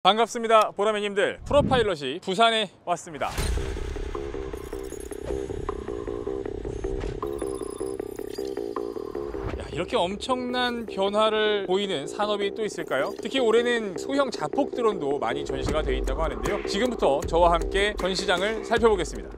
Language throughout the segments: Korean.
반갑습니다, 보라매님들. 프로파일럿이 부산에 왔습니다. 이렇게 엄청난 변화를 보이는 산업이 또 있을까요? 특히 올해는 소형 자폭 드론도 많이 전시가 되어 있다고 하는데요. 지금부터 저와 함께 전시장을 살펴보겠습니다.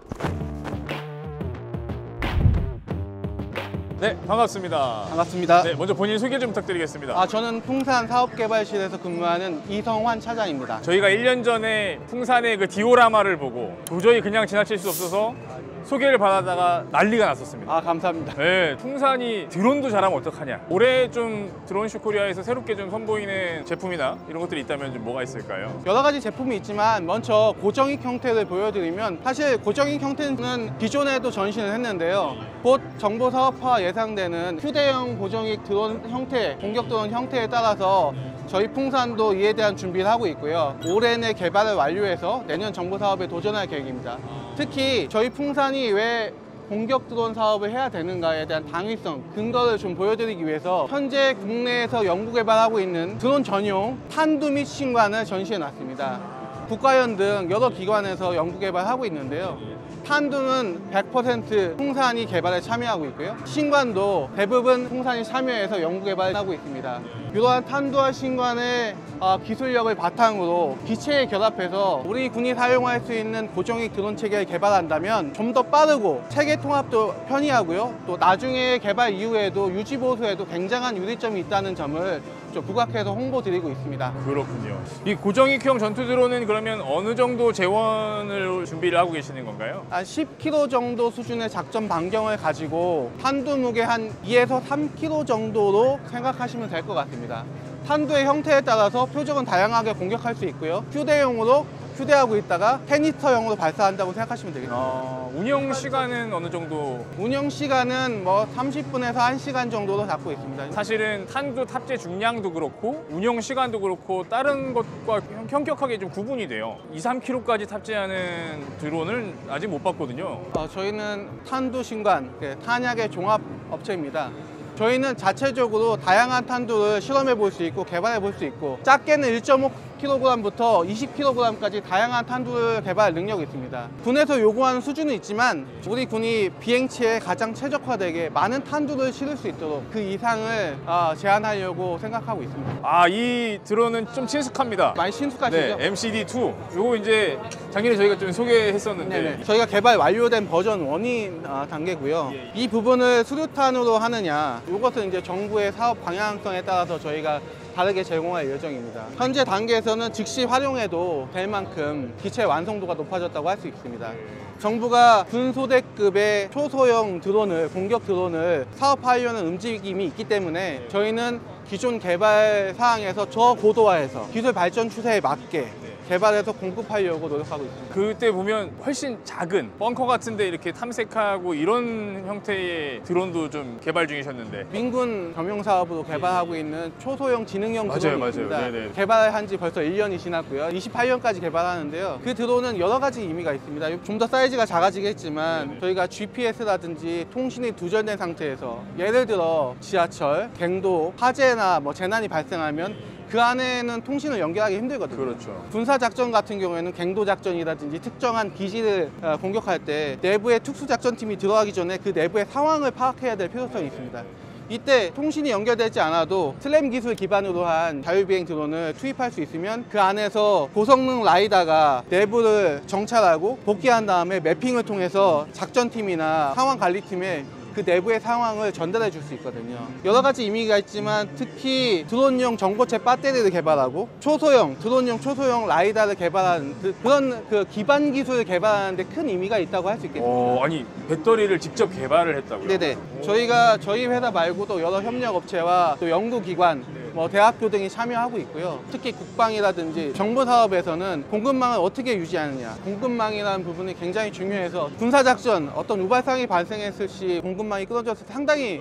네, 반갑습니다. 반갑습니다. 네, 먼저 본인 소개 좀 부탁드리겠습니다. 저는 풍산 사업개발실에서 근무하는 이성환 차장입니다. 저희가 1년 전에 풍산의 그 디오라마를 보고 도저히 그냥 지나칠 수 없어서 소개를 받아다가 난리가 났었습니다. 감사합니다. 네, 풍산이 드론도 잘하면 어떡하냐. 올해 좀 드론쇼 코리아에서 새롭게 좀 선보이는 제품이나 이런 것들이 있다면 좀 뭐가 있을까요? 여러 가지 제품이 있지만 먼저 고정익 형태를 보여드리면, 사실 고정익 형태는 기존에도 전시를 했는데요. 곧 정보 사업화 예상되는 휴대용 고정익 드론 형태, 공격 드론 형태에 따라서 저희 풍산도 이에 대한 준비를 하고 있고요. 올해 내 개발을 완료해서 내년 정보 사업에 도전할 계획입니다. 특히 저희 풍산이 왜 공격 드론 사업을 해야 되는가에 대한 당위성, 근거를 좀 보여드리기 위해서 현재 국내에서 연구 개발하고 있는 드론 전용 탄두 및 신관을 전시해 놨습니다. 국가연 등 여러 기관에서 연구 개발하고 있는데요. 탄두는 100% 풍산이 개발에 참여하고 있고요. 신관도 대부분 풍산이 참여해서 연구 개발을 하고 있습니다. 이러한 탄두와 신관의 기술력을 바탕으로 기체에 결합해서 우리 군이 사용할 수 있는 고정익 드론 체계를 개발한다면 좀 더 빠르고 체계 통합도 편리하고요. 또 나중에 개발 이후에도 유지 보수에도 굉장한 유리점이 있다는 점을 좀 부각해서 홍보드리고 있습니다. 그렇군요. 이 고정익형 전투 드론은 그러면 어느 정도 재원을 준비를 하고 계시는 건가요? 한 10kg 정도 수준의 작전 반경을 가지고 탄두 무게 한 2에서 3kg 정도로 생각하시면 될 것 같습니다. 탄두의 형태에 따라서 표적은 다양하게 공격할 수 있고요. 휴대용으로 휴대하고 있다가 캐니스터용으로 발사한다고 생각하시면 되겠습니다. 운영 시간은 어느 정도? 운영 시간은 뭐 30분에서 1시간 정도로 잡고 있습니다. 사실은 탄두 탑재 중량도 그렇고 운영 시간도 그렇고 다른 것과 현격하게 좀 구분이 돼요. 2, 3kg까지 탑재하는 드론을 아직 못 봤거든요. 저희는 탄두 신관, 탄약의 종합 업체입니다. 저희는 자체적으로 다양한 탄두를 실험해 볼 수 있고 개발해 볼 수 있고, 작게는 1.5kg부터 20kg까지 다양한 탄두를 개발 능력이 있습니다. 군에서 요구하는 수준은 있지만 우리 군이 비행치에 가장 최적화되게 많은 탄두를 실을 수 있도록 그 이상을 제한하려고 생각하고 있습니다. 이 드론은 좀 친숙합니다. 많이 친숙하시죠? 네, MCD2. 요거 이제 작년에 저희가 좀 소개했었는데. 네네. 저희가 개발 완료된 버전 1이 단계고요. 이 부분을 수류탄으로 하느냐, 이것은 이제 정부의 사업 방향성에 따라서 저희가 다르게 제공할 예정입니다. 현재 단계에서는 즉시 활용해도 될 만큼 기체 완성도가 높아졌다고 할 수 있습니다. 정부가 군소대급의 초소형 드론을, 공격 드론을 사업화하려는 움직임이 있기 때문에 저희는 기존 개발 사항에서 저고도화해서 기술 발전 추세에 맞게 개발해서 공급하려고 노력하고 있습니다. 그때 보면 훨씬 작은 벙커 같은데 이렇게 탐색하고 이런 형태의 드론도 좀 개발 중이셨는데. 민군 겸용 사업으로 개발하고 있는 초소형 지능형 드론이 있습니다. 네네. 개발한 지 벌써 1년이 지났고요. 28년까지 개발하는데요. 그 드론은 여러 가지 의미가 있습니다. 좀 더 사이즈가 작아지겠지만 저희가 GPS라든지 통신이 두절된 상태에서, 예를 들어 지하철, 갱도, 화재나 재난이 발생하면 그 안에는 통신을 연결하기 힘들거든요. 그렇죠. 군사작전 같은 경우에는 갱도작전이라든지 특정한 기지를 공격할 때 내부에 특수작전팀이 들어가기 전에 그 내부의 상황을 파악해야 될 필요성이 있습니다. 이때 통신이 연결되지 않아도 슬램 기술 기반으로 한 자율비행 드론을 투입할 수 있으면 그 안에서 고성능 라이다가 내부를 정찰하고 복귀한 다음에 매핑을 통해서 작전팀이나 상황관리팀에 그 내부의 상황을 전달해 줄 수 있거든요. 여러 가지 의미가 있지만 특히 드론용 전고체 배터리를 개발하고 드론용 초소형 라이다를 개발하는 그런 기반 기술을 개발하는 데 큰 의미가 있다고 할 수 있겠습니다. 아니, 배터리를 직접 개발을 했다고요? 네네. 저희가 저희 회사 말고도 여러 협력업체와 또 연구기관, 대학교 등이 참여하고 있고요. 특히 국방이라든지 정보 사업에서는 공급망을 어떻게 유지하느냐, 공급망이라는 부분이 굉장히 중요해서 군사작전 어떤 우발상이 발생했을 시 공급망이 끊어졌을 때 상당히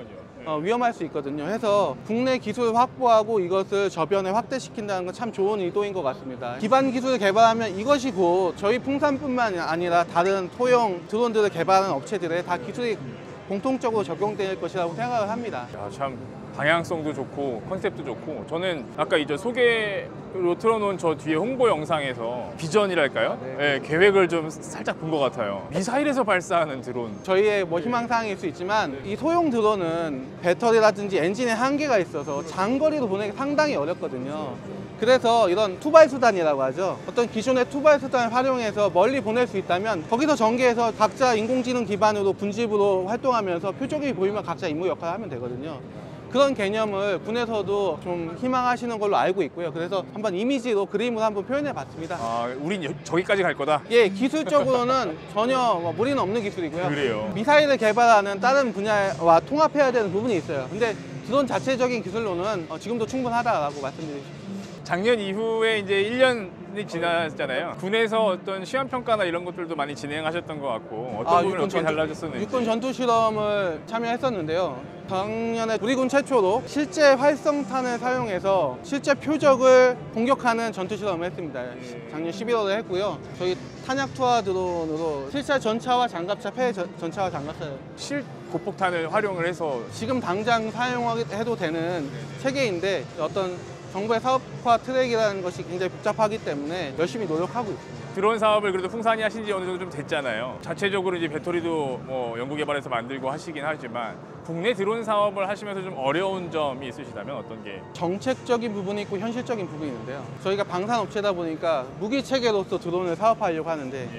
위험할 수 있거든요. 해서 국내 기술을 확보하고 이것을 저변에 확대시킨다는 건 참 좋은 의도인 것 같습니다. 기반 기술을 개발하면 이것이 곧 저희 풍산뿐만 아니라 다른 소형 드론들을 개발하는 업체들의 다 기술이 공통적으로 적용될 것이라고 생각을 합니다. 참 방향성도 좋고 컨셉도 좋고 저는 아까 이제 소개로 틀어놓은 저 뒤에 홍보 영상에서 비전이랄까요? 네, 계획을 좀 살짝 본 것 같아요. 미사일에서 발사하는 드론. 저희의 뭐 희망사항일 수 있지만 이 소형 드론은 배터리라든지 엔진에 한계가 있어서 장거리로 보내기 상당히 어렵거든요. 그래서 이런 투발수단이라고 하죠. 어떤 기존의 투발수단을 활용해서 멀리 보낼 수 있다면 거기서 전개해서 각자 인공지능 기반으로 분집으로 활동하면서 표적이 보이면 각자 임무 역할을 하면 되거든요. 그런 개념을 군에서도 좀 희망하시는 걸로 알고 있고요. 그래서 한번 이미지로 그림으로 한번 표현해 봤습니다. 아, 우린 저기까지 갈 거다? 예, 기술적으로는 전혀 뭐 무리는 없는 기술이고요. 그래요. 미사일을 개발하는 다른 분야와 통합해야 되는 부분이 있어요. 근데 드론 자체적인 기술로는 지금도 충분하다라고 말씀드리고 싶습니다. 작년 이후에 이제 1년이 지났잖아요. 군에서 어떤 시험 평가나 이런 것들도 많이 진행하셨던 것 같고 어떤 부분이 어떻게 달라졌었는지. 육군 전투 실험을 참여했었는데요. 작년에 우리 군 최초로 실제 활성탄을 사용해서 실제 표적을 공격하는 전투 실험을 했습니다. 작년 11월에 했고요. 저희 탄약 투하 드론으로 실제 전차와 장갑차, 폐 전차와 장갑차 실고폭탄을 활용을 해서 지금 당장 사용해도 되는 체계인데 어떤 정부의 사업화 트랙이라는 것이 굉장히 복잡하기 때문에 열심히 노력하고 있습니다. 드론 사업을 그래도 풍산히 하신 지 어느 정도 좀 됐잖아요. 자체적으로 이제 배터리도 뭐 연구개발해서 만들고 하시긴 하지만 국내 드론 사업을 하시면서 좀 어려운 점이 있으시다면 어떤 게? 정책적인 부분이 있고 현실적인 부분이 있는데요. 저희가 방산업체다 보니까 무기 체계로서 드론을 사업하려고 하는데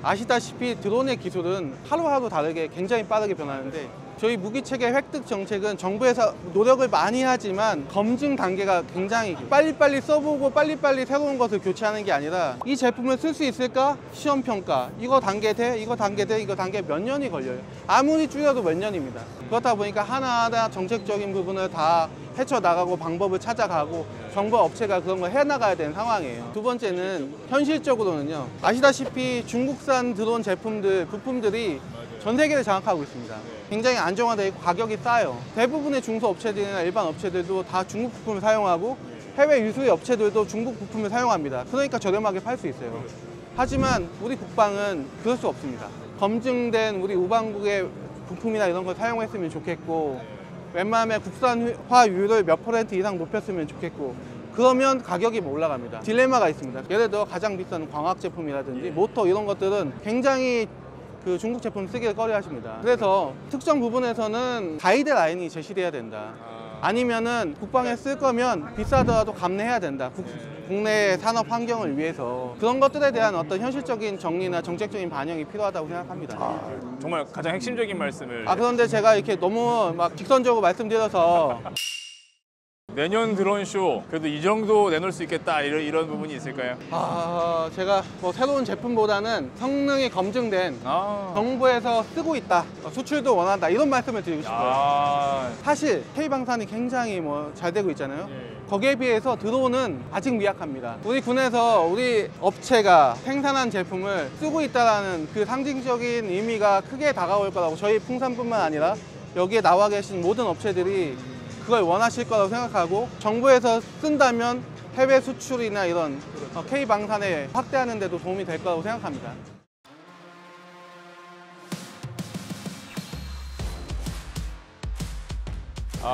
아시다시피 드론의 기술은 하루하루 다르게 굉장히 빠르게 변하는데 저희 무기체계 획득 정책은 정부에서 노력을 많이 하지만 검증 단계가 굉장히 빨리빨리 써보고 빨리빨리 새로운 것을 교체하는 게 아니라 이 제품을 쓸 수 있을까? 시험평가. 이거 단계 돼? 이거 단계 돼? 이거 단계 몇 년이 걸려요. 아무리 줄여도 몇 년입니다. 그렇다 보니까 하나하나 정책적인 부분을 다 헤쳐나가고 방법을 찾아가고 정부 업체가 그런 걸 해나가야 되는 상황이에요. 두 번째는 현실적으로는요. 아시다시피 중국산 드론 제품들, 부품들이 전 세계를 장악하고 있습니다. 굉장히 안정화되어 있고 가격이 싸요. 대부분의 중소업체들이나 일반 업체들도 다 중국 부품을 사용하고 해외 유수의 업체들도 중국 부품을 사용합니다. 그러니까 저렴하게 팔 수 있어요. 하지만 우리 국방은 그럴 수 없습니다. 검증된 우리 우방국의 부품이나 이런 걸 사용했으면 좋겠고 웬만하면 국산화율을 몇 % 이상 높였으면 좋겠고 그러면 가격이 올라갑니다. 딜레마가 있습니다. 예를 들어 가장 비싼 광학 제품이라든지 모터 이런 것들은 굉장히 그 중국 제품 쓰기를 꺼려 하십니다. 그래서 특정 부분에서는 가이드라인이 제시돼야 된다. 아니면은 국방에 쓸 거면 비싸더라도 감내해야 된다. 국내 산업 환경을 위해서 그런 것들에 대한 어떤 현실적인 정리나 정책적인 반영이 필요하다고 생각합니다. 정말 가장 핵심적인 말씀을. 그런데 제가 이렇게 너무 막 직선적으로 말씀드려서 내년 드론쇼 그래도 이 정도 내놓을 수 있겠다 이런 부분이 있을까요? 제가 뭐 새로운 제품보다는 성능이 검증된 정부에서 쓰고 있다, 수출도 원한다 이런 말씀을 드리고 싶어요. 사실 K방산이 굉장히 뭐 잘 되고 있잖아요. 거기에 비해서 드론은 아직 미약합니다. 우리 군에서 우리 업체가 생산한 제품을 쓰고 있다는 그 상징적인 의미가 크게 다가올 거라고 저희 풍산뿐만 아니라 여기에 나와 계신 모든 업체들이 그걸 원하실 거라고 생각하고 정부에서 쓴다면 해외 수출이나 이런 K방산에 확대하는 데도 도움이 될 거라고 생각합니다.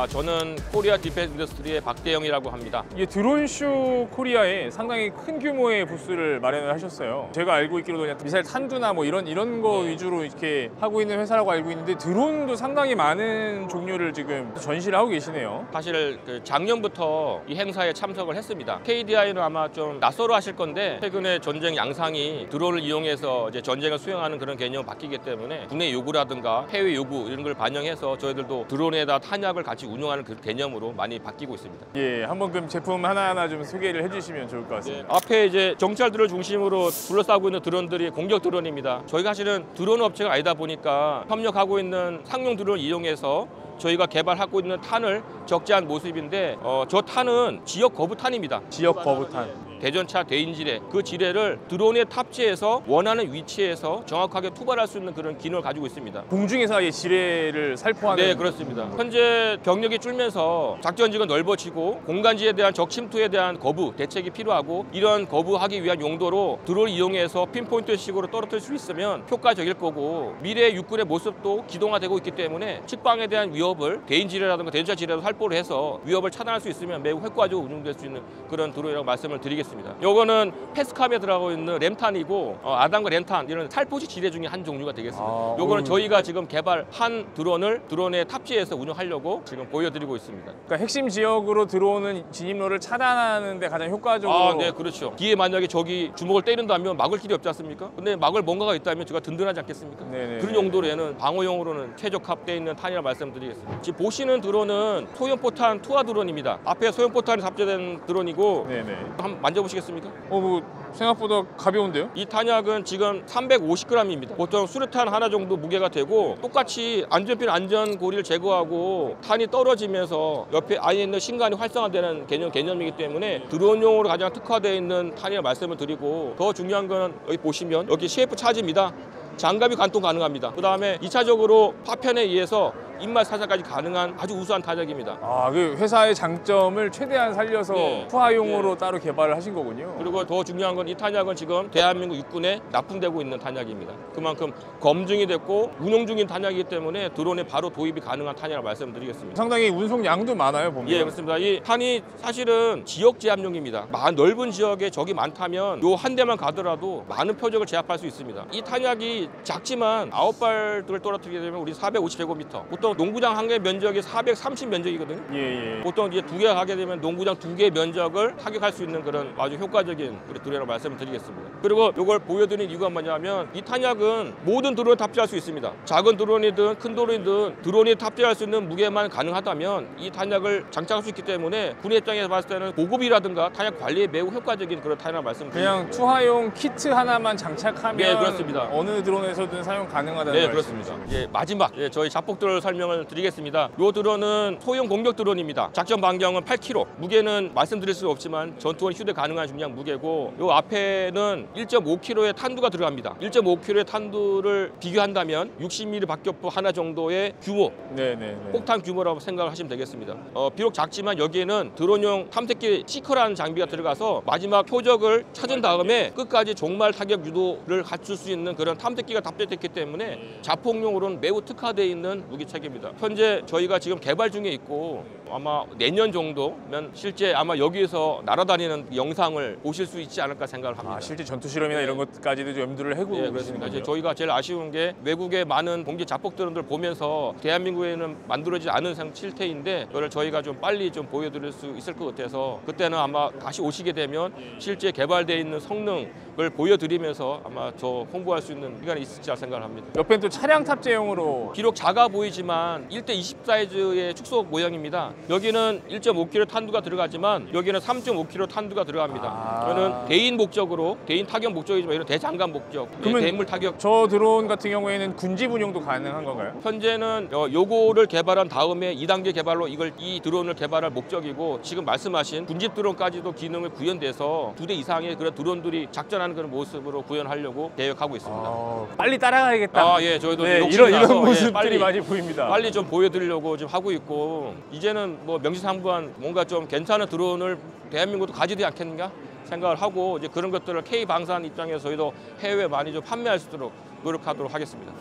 저는 코리아 디펜스 인더스트리의 박대영이라고 합니다. 이게 드론쇼 코리아에 상당히 큰 규모의 부스를 마련을 하셨어요. 제가 알고 있기로도 그냥 미사일 탄두나 뭐 이런 거 위주로 이렇게 하고 있는 회사라고 알고 있는데 드론도 상당히 많은 종류를 지금 전시를 하고 계시네요. 사실 작년부터 이 행사에 참석을 했습니다. KDI는 아마 좀 낯설어 하실 건데 최근에 전쟁 양상이 드론을 이용해서 이제 전쟁을 수행하는 그런 개념이 바뀌기 때문에 국내 요구라든가 해외 요구 이런 걸 반영해서 저희들도 드론에다 탄약을 같이 운영하는 그 개념으로 많이 바뀌고 있습니다. 예, 한번 그럼 제품 하나하나 좀 소개를 해주시면 좋을 것 같습니다. 앞에 이제 정찰들을 중심으로 둘러싸고 있는 드론들이 공격 드론입니다. 저희가 사실은 드론 업체가 아니다 보니까 협력하고 있는 상용 드론을 이용해서 저희가 개발하고 있는 탄을 적재한 모습인데 저 탄은 지역 거부탄입니다. 지역 거부탄. 대전차 대인 지뢰 그 지뢰를 드론에 탑재해서 원하는 위치에서 정확하게 투발할 수 있는 그런 기능을 가지고 있습니다. 공중에서 아예 지뢰를 살포하는. 네, 그렇습니다. 현재 병력이 줄면서 작전지가 넓어지고 공간지에 대한 적 침투에 대한 거부 대책이 필요하고 이런 거부하기 위한 용도로 드론을 이용해서 핀포인트식으로 떨어뜨릴 수 있으면 효과적일 거고 미래 육군의 모습도 기동화되고 있기 때문에 측방에 대한 위협을 대인 지뢰라든가 대전차 지뢰로 살포를 해서 위협을 차단할 수 있으면 매우 효과적으로 운용될 수 있는 그런 드론이라고 말씀을 드리겠습니다. 요거는 패스캅에 들어가고 있는 램탄이고 아담과 램탄 이런 살포식 지뢰 중에 한 종류가 되겠습니다. 요거는 저희가 지금 개발한 드론을 드론에 탑재해서 운영하려고 지금 보여드리고 있습니다. 그러니까 핵심 지역으로 들어오는 진입로를 차단하는 데 가장 효과적으로. 네, 그렇죠. 뒤에 만약에 적이 주먹을 때린다면 막을 길이 없지 않습니까? 근데 막을 뭔가가 있다면 제가 든든하지 않겠습니까? 네네. 그런 용도로 얘는 방어용으로는 최적화되어 있는 탄이라 말씀드리겠습니다. 지금 보시는 드론은 소형포탄 투하 드론입니다. 앞에 소형포탄이 탑재된 드론이고 네네. 한번 만져보시겠습니까? 뭐 생각보다 가벼운데요? 이 탄약은 지금 350g입니다. 보통 수류탄 하나 정도 무게가 되고 똑같이 안전핀 안전고리를 제거하고 탄이 떨어지면서 옆에 아예 있는 신관이 활성화되는 개념이기 때문에 드론용으로 가장 특화되어 있는 탄이라 말씀을 드리고 더 중요한 건 여기 보시면 여기 CF 차지입니다. 장갑이 관통 가능합니다. 그 다음에 2차적으로 파편에 의해서 입맛 사살까지 가능한 아주 우수한 탄약입니다. 그 회사의 장점을 최대한 살려서 네. 투하용으로 따로 개발을 하신 거군요. 그리고 더 중요한 건 이 탄약은 지금 대한민국 육군에 납품되고 있는 탄약입니다. 그만큼 검증이 됐고 운용 중인 탄약이기 때문에 드론에 바로 도입이 가능한 탄약이라고 말씀드리겠습니다. 상당히 운송량도 많아요, 보면. 예, 그렇습니다. 이 탄이 사실은 지역 제압용입니다. 넓은 지역에 적이 많다면 요 한 대만 가더라도 많은 표적을 제압할 수 있습니다. 이 탄약이 작지만 9발을 떨어뜨리게 되면 우리 450제곱미터. 보통 농구장 한 개 면적이 430 면적이거든요. 예. 보통 이제 두 개가 가게 되면 농구장 두 개의 면적을 타격할 수 있는 그런 아주 효과적인 우리 드론이라고 말씀을 드리겠습니다. 그리고 이걸 보여드리는 이유가 뭐냐면 이 탄약은 모든 드론에 탑재할 수 있습니다. 작은 드론이든 큰 드론이든 드론이 탑재할 수 있는 무게만 가능하다면 이 탄약을 장착할 수 있기 때문에 군의 입장에서 봤을 때는 보급이라든가 탄약 관리에 매우 효과적인 그런 탄약을 말씀드립니다. 그냥 투하용 키트 하나만 장착하면 네, 그렇습니다. 어느 드론에서든 사용 가능하다는 네, 말씀이죠. 그렇습니다. 예, 마지막 저희 자폭 설명을 드리겠습니다. 이 드론은 소형 공격 드론입니다. 작전 반경은 8km, 무게는 말씀드릴 수 없지만 전투원 휴대 가능한 중량 무게고 이 앞에는 1.5kg의 탄두가 들어갑니다. 1.5kg의 탄두를 비교한다면 60mm 박격포 하나 정도의 규모, 네네. 폭탄 규모라고 생각을 하시면 되겠습니다. 비록 작지만 여기에는 드론용 탐색기 시커라는 장비가 들어가서 마지막 표적을 찾은 다음에 끝까지 종말 타격 유도를 갖출 수 있는 그런 탐색기가 탑재됐기 때문에 자폭용으로는 매우 특화되어 있는 무기체계입니다. 현재 저희가 지금 개발 중에 있고 아마 내년 정도면 실제 아마 여기에서 날아다니는 영상을 보실 수 있지 않을까 생각을 합니다. 실제 전투 실험이나 이런 것까지도 좀 염두를 해고 네, 그렇습니다. 이제 저희가 제일 아쉬운 게 외국의 많은 공기 자폭 드론들 보면서 대한민국에는 만들어지지 않은 실태인데 이걸 저희가 좀 빨리 좀 보여드릴 수 있을 것 같아서 그때는 아마 다시 오시게 되면 실제 개발되어 있는 성능을 보여드리면서 아마 더 홍보할 수 있는 기간이 있을지 생각을 합니다. 옆엔 또 차량 탑재용으로 비록 작아 보이지만 1:20 사이즈의 축소 모형입니다. 여기는 1.5kg 탄두가 들어가지만 여기는 3.5kg 탄두가 들어갑니다. 이거는 대인 목적으로 대인 타격 목적이지만 이런 대장갑 목적, 그러면 대인물 타격. 저 드론 같은 경우에는 군집 운용도 가능한 건가요? 현재는 요거를 개발한 다음에 2단계 개발로 이 드론을 개발할 목적이고 지금 말씀하신 군집 드론까지도 기능을 구현돼서 2대 이상의 그런 드론들이 작전하는 그런 모습으로 구현하려고 계획하고 있습니다. 빨리 따라가야겠다. 예, 저희도 네, 욕심이 이런 나서, 모습들이 빨리 많이 보입니다. 빨리 좀 보여드리려고 지금 하고 있고 이제는 뭐 명실상부한 뭔가 좀 괜찮은 드론을 대한민국도 가지야 되지 않겠는가 생각을 하고 이제 그런 것들을 K 방산 입장에서 저희도 해외에 많이 좀 판매할 수 있도록 노력하도록 하겠습니다.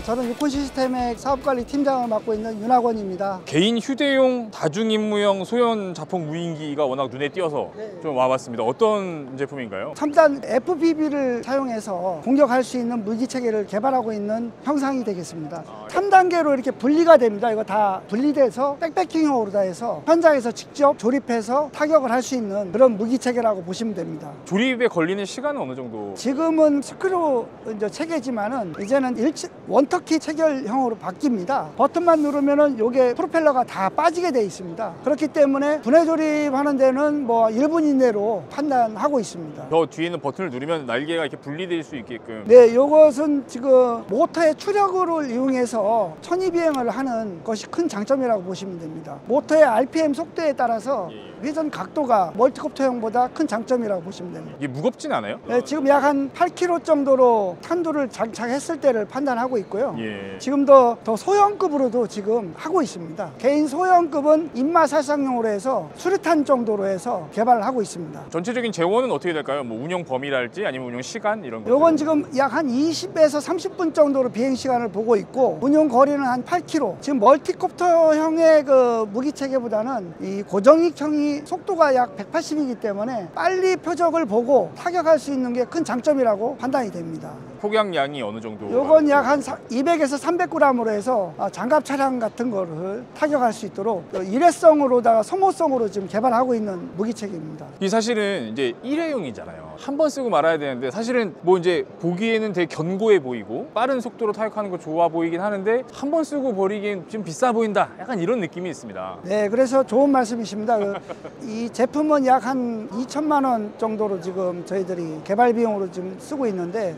저는 유콘 시스템의 사업관리 팀장을 맡고 있는 윤학원입니다. 개인 휴대용 다중임무형 소형 자폭 무인기가 워낙 눈에 띄어서 좀 와봤습니다. 어떤 제품인가요? 첨단 FPV를 사용해서 공격할 수 있는 무기 체계를 개발하고 있는 형상이 되겠습니다. 3단계로 이렇게 분리가 됩니다. 이거 다 분리돼서 백패킹형으로 다 해서 현장에서 직접 조립해서 타격을 할 수 있는 그런 무기 체계라고 보시면 됩니다. 조립에 걸리는 시간은 어느 정도? 지금은 스크류 이제 체계지만은 이제는 원터키 체결형으로 바뀝니다. 버튼만 누르면은 요게 프로펠러가 다 빠지게 돼 있습니다. 그렇기 때문에 분해 조립하는 데는 뭐 1분 이내로 판단하고 있습니다. 저 뒤에 있는 버튼을 누르면 날개가 이렇게 분리될 수 있게끔. 네, 요것은 지금 모터의 추력을 이용해서 천이비행을 하는 것이 큰 장점이라고 보시면 됩니다. 모터의 RPM 속도에 따라서 회전 각도가 멀티콥터형보다 큰 장점이라고 보시면 됩니다. 이게 무겁진 않아요? 네, 지금 약 한 8kg 정도로 탄두를 장착했을 때를 판단하고 있고요. 예. 지금도 더 소형급으로도 지금 하고 있습니다. 개인 소형급은 입마 살상용으로 해서 수류탄 정도로 해서 개발을 하고 있습니다. 전체적인 재원은 어떻게 될까요? 뭐 운영 범위랄지 아니면 운영 시간 이런 거. 요건 지금 약 한 20에서 30분 정도로 비행 시간을 보고 있고 운용 거리는 한 8km. 지금 멀티콥터형의 그 무기 체계보다는 이 고정익형이 속도가 약 180이기 때문에 빨리 표적을 보고 타격할 수 있는 게 큰 장점이라고 판단이 됩니다. 폭약량이 어느 정도? 요건 약 한 200에서 300g으로 해서 장갑 차량 같은 거를 타격할 수 있도록 일회성으로다가 소모성으로 지금 개발하고 있는 무기체계입니다. 이 사실은 이제 일회용이잖아요. 한 번 쓰고 말아야 되는데 사실은 뭐 이제 보기에는 되게 견고해 보이고 빠른 속도로 타격하는 거 좋아 보이긴 하는데 한 번 쓰고 버리기엔 좀 비싸 보인다. 약간 이런 느낌이 있습니다. 네, 그래서 좋은 말씀이십니다. 이 제품은 약 한 2천만 원 정도로 지금 저희들이 개발 비용으로 지금 쓰고 있는데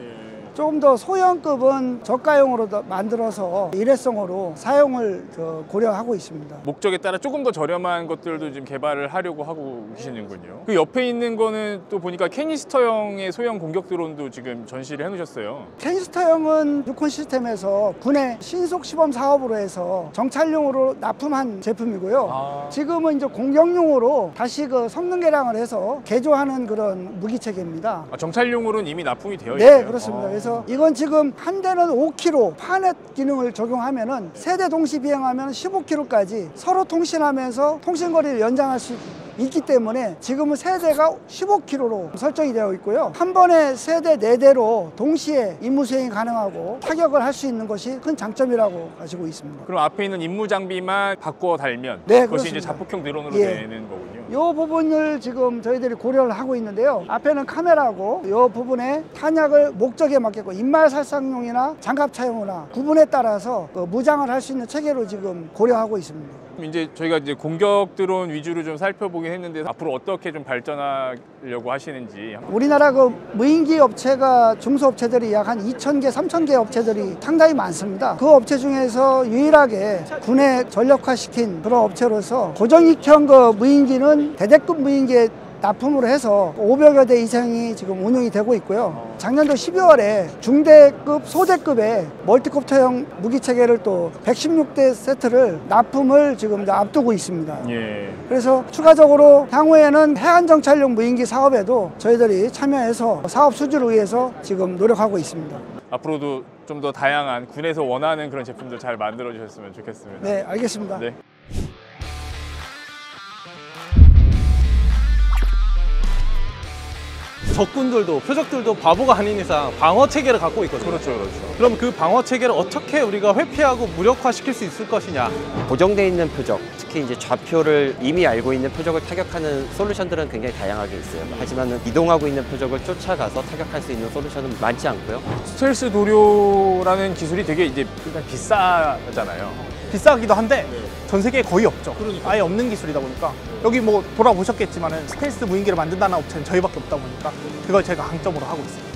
조금 더 소형급은 저가용으로 만들어서 일회성으로 사용을 고려하고 있습니다. 목적에 따라 조금 더 저렴한 것들도 지금 개발을 하려고 하고 계시는군요. 그 옆에 있는 거는 또 보니까 캐니스터형의 소형 공격 드론도 지금 전시를 해놓으셨어요. 캐니스터형은 유콘 시스템에서 군의 신속 시범 사업으로 해서 정찰용으로 납품한 제품이고요. 지금은 이제 공격용으로 다시 그 성능 개량을 해서 개조하는 그런 무기 체계입니다. 정찰용으로는 이미 납품이 되어 네, 있어요. 그렇습니다. 그래서 이건 지금 한 대는 5km 파넷 기능을 적용하면은 세 대 동시 비행하면 15km까지 서로 통신하면서 통신거리를 연장할 수 있기 때문에 지금은 세 대가 15km로 설정이 되어 있고요. 한 번에 세 대, 네 대로 동시에 임무 수행이 가능하고 타격을 할 수 있는 것이 큰 장점이라고 가지고 있습니다. 그럼 앞에 있는 임무 장비만 바꿔 달면 네, 그것이 이제 그렇습니다. 자폭형 드론으로 예. 되는 거군요. 이 부분을 지금 저희들이 고려를 하고 있는데요. 앞에는 카메라고 이 부분에 탄약을 목적에 맞게고 입말 살상용이나 장갑 차용이나 구분에 따라서 무장을 할 수 있는 체계로 지금 고려하고 있습니다. 이제 저희가 이제 공격 드론 위주로 좀 살펴보긴 했는데 앞으로 어떻게 좀 발전하려고 하시는지. 우리나라 그 무인기 업체가 중소업체들이 약 한 2,000개, 3,000개 업체들이 상당히 많습니다. 그 업체 중에서 유일하게 군에 전력화시킨 그런 업체로서 고정익형 그 무인기는 대대급 무인기에 납품으로 해서 500여 대 이상이 지금 운용이 되고 있고요. 작년도 12월에 중대급, 소대급의 멀티콥터형 무기체계를 또 116대 세트를 납품을 지금 앞두고 있습니다. 예. 그래서 추가적으로 향후에는 해안정찰용 무인기 사업에도 저희들이 참여해서 사업 수주를 위해서 지금 노력하고 있습니다. 앞으로도 좀 더 다양한 군에서 원하는 그런 제품들 잘 만들어 주셨으면 좋겠습니다. 네, 알겠습니다. 네. 적군들도 표적들도 바보가 아닌 이상 방어 체계를 갖고 있거든요. 그렇죠. 그럼 그 방어 체계를 어떻게 우리가 회피하고 무력화시킬 수 있을 것이냐? 고정되어 있는 표적, 특히 이제 좌표를 이미 알고 있는 표적을 타격하는 솔루션들은 굉장히 다양하게 있어요. 하지만 이동하고 있는 표적을 쫓아가서 타격할 수 있는 솔루션은 많지 않고요. 스텔스 도료라는 기술이 되게 이제 일단 비싸잖아요. 비싸기도 한데 전 세계에 거의 없죠. 아예 없는 기술이다 보니까 여기 뭐 돌아보셨겠지만은 스텔스 무인기를 만든다는 업체는 저희밖에 없다 보니까 그걸 제가 강점으로 하고 있습니다.